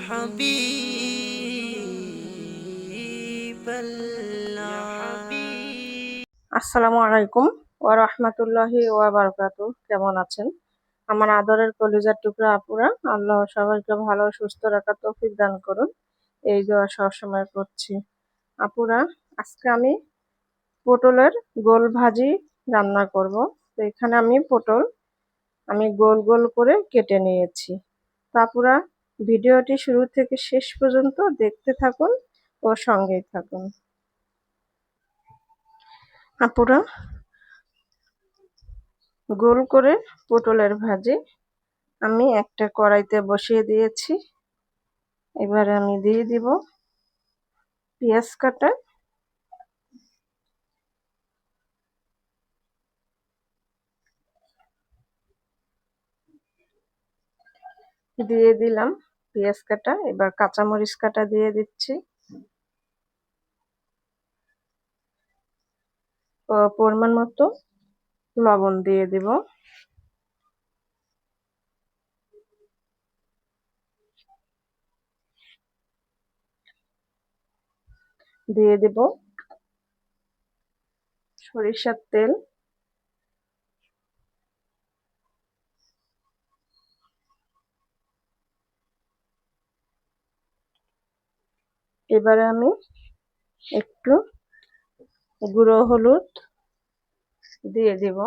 حبيب الله। আসসালামু আলাইকুম ওয়া রাহমাতুল্লাহি ওয়া বারাকাতুহু। কেমন আছেন আমার আদরের কলিজার টুকরা আপুরা? আল্লাহ সবাইকে ভালো সুস্থ রাখার তৌফিক দান করুন, এই দোয়া সবসময় করছি। আপুরা, আজকে আমি পটলের গোল ভাজি রান্না করব। তো এখানে আমি গোল গোল করে কেটে নিয়েছি। তো আপুরা, ভিডিওটি শুরু থেকে শেষ পর্যন্ত দেখতে থাকুন ও সঙ্গেই থাকুন। আপুরা, গোল করে পটলের ভাজি আমি একটা কড়াইতে বসিয়ে দিয়েছি। এবারে আমি দিয়ে দিব পেঁয়াজ কাটা, দিয়ে দিলাম পেঁয়াজ কাটা। এবার কাঁচামরিচ কাটা দিয়ে দিচ্ছি, পরিমাণ মতো লবণ দিয়ে দিব, দিয়ে দিব সরিষার তেল, এবারে আমি একটু গুঁড়ো হলুদ দিয়ে দিব,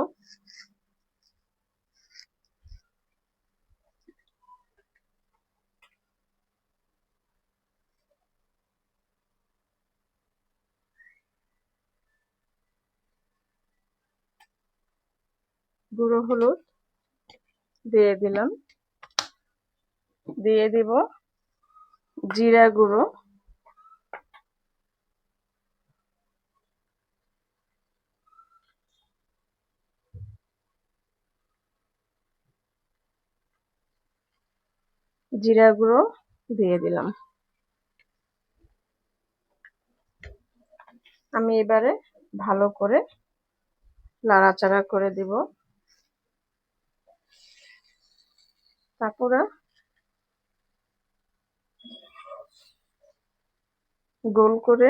গুঁড়ো হলুদ দিয়ে দিলাম, দিয়ে দিব জিরা গুঁড়ো, জিরা গুঁড়ো দিয়ে দিলাম। আমি এবারে ভালো করে নাড়াচাড়া করে দিব। তারপরে গোল করে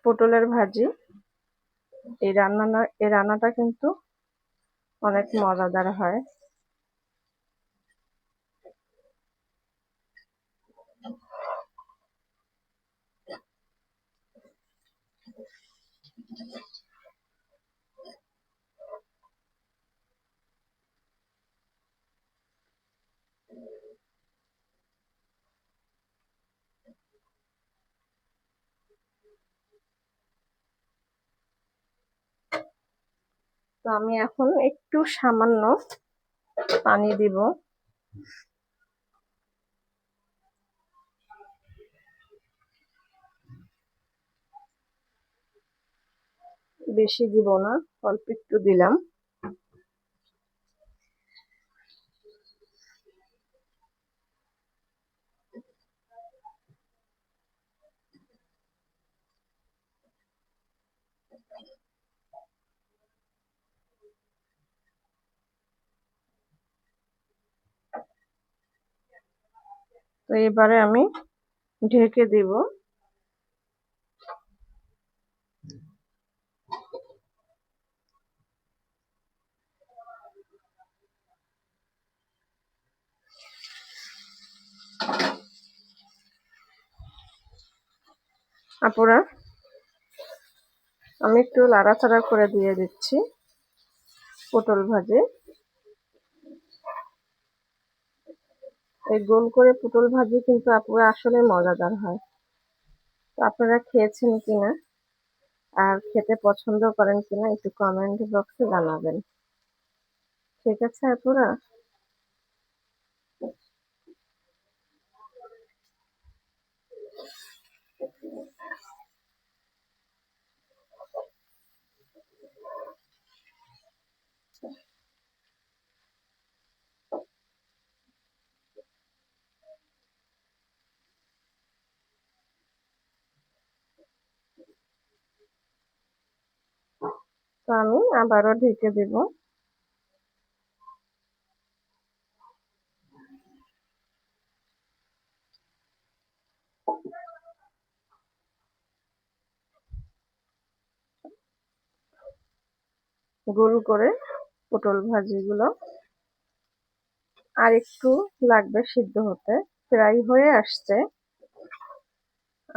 পটলের ভাজি, এই রান্নাটা কিন্তু অনেক মজাদার হয়। তো আমি এখন একটু সামান্য পানি দিব, বেশি দিব না, অল্প একটু দিলাম। তো এবারে আমি ঢেকে দিব। আপুরা, আমি একটু নাড়াচাড়া করে দিয়ে দিচ্ছি পটল ভাজি। এই গোল করে পটল ভাজি কিন্তু আপুরা আসলে মজাদার হয়। তো আপনারা খেয়েছেন কিনা আর খেতে পছন্দ করেন কিনা একটু কমেন্ট বক্সে জানাবেন। ঠিক আছে আপুরা? তো আমি আবারও ঢেকে দেব। গোল করে পটল ভাজিগুলো আর একটু লাগবে সিদ্ধ হতে, প্রায় হয়ে আসছে।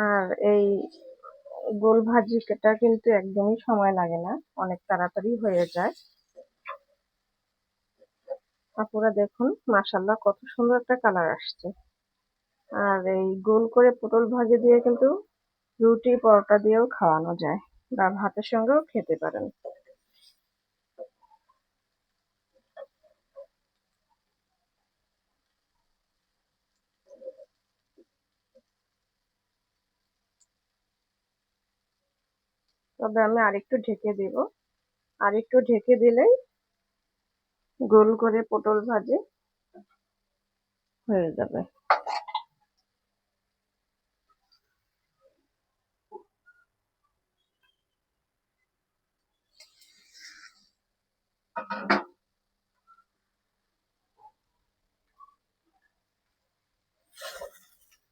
আর এই গোল ভাজিটা কিন্তু একদমই সময় লাগে না, অনেক তাড়াতাড়ি হয়ে যায়। আপনারা দেখুন মাশাআল্লাহ কত সুন্দর একটা কালার আসছে। আর এই গোল করে পটল ভাজি দিয়ে কিন্তু রুটি পরোটা দিয়েও খাওয়ানো যায় বা ভাতের সঙ্গেও খেতে পারেন। তবে আমি আরেকটু ঢেকে দিব, আরেকটু ঢেকে দিলেই গোল করে পটল ভাজি হয়ে যাবে।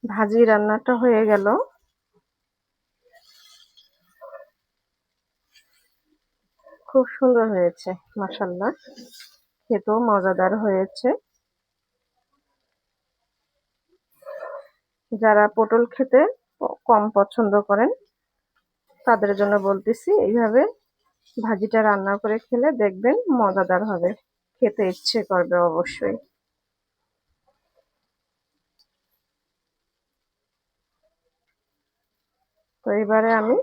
ভাজি রান্নাটা হয়ে গেল। খুব সুন্দর হয়েছে মাশাআল্লাহ, খেতেও মজাদার হয়েছে। যারা পটল খেতে কম পছন্দ করেন তাদের জন্য বলতেছি, এইভাবে ভাজিটা রান্না করে খেলে দেখবেন মজাদার হবে, খেতে ইচ্ছে করবে অবশ্যই। তো এবারে আমি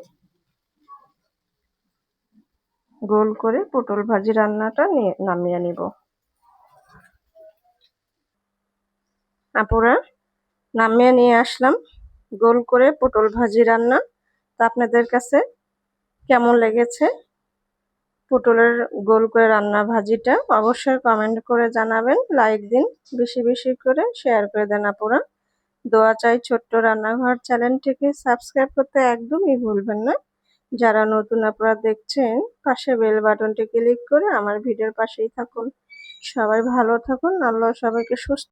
গোল করে পটল ভাজি রান্নাটা নামিয়ে নিব। আপুরা, নামিয়ে নিয়ে আসলাম গোল করে পটল ভাজি রান্না। তো আপনাদের কাছে কেমন লেগেছে পটলের গোল করে রান্না ভাজিটা অবশ্যই কমেন্ট করে জানাবেন, লাইক দিন, বেশি বেশি করে শেয়ার করে দেন আপুরা। দোয়া চাই ছোট্ট রান্নাঘর চ্যানেলটিকে সাবস্ক্রাইব করতে একদমই ভুলবেন না। যারা নতুন আপনারা দেখছেন পাশে বেল বাটনটি ক্লিক করে আমার ভিডিওর পাশেই থাকুন। সবাই ভালো থাকুন, আল্লাহ সবাইকে সুস্থ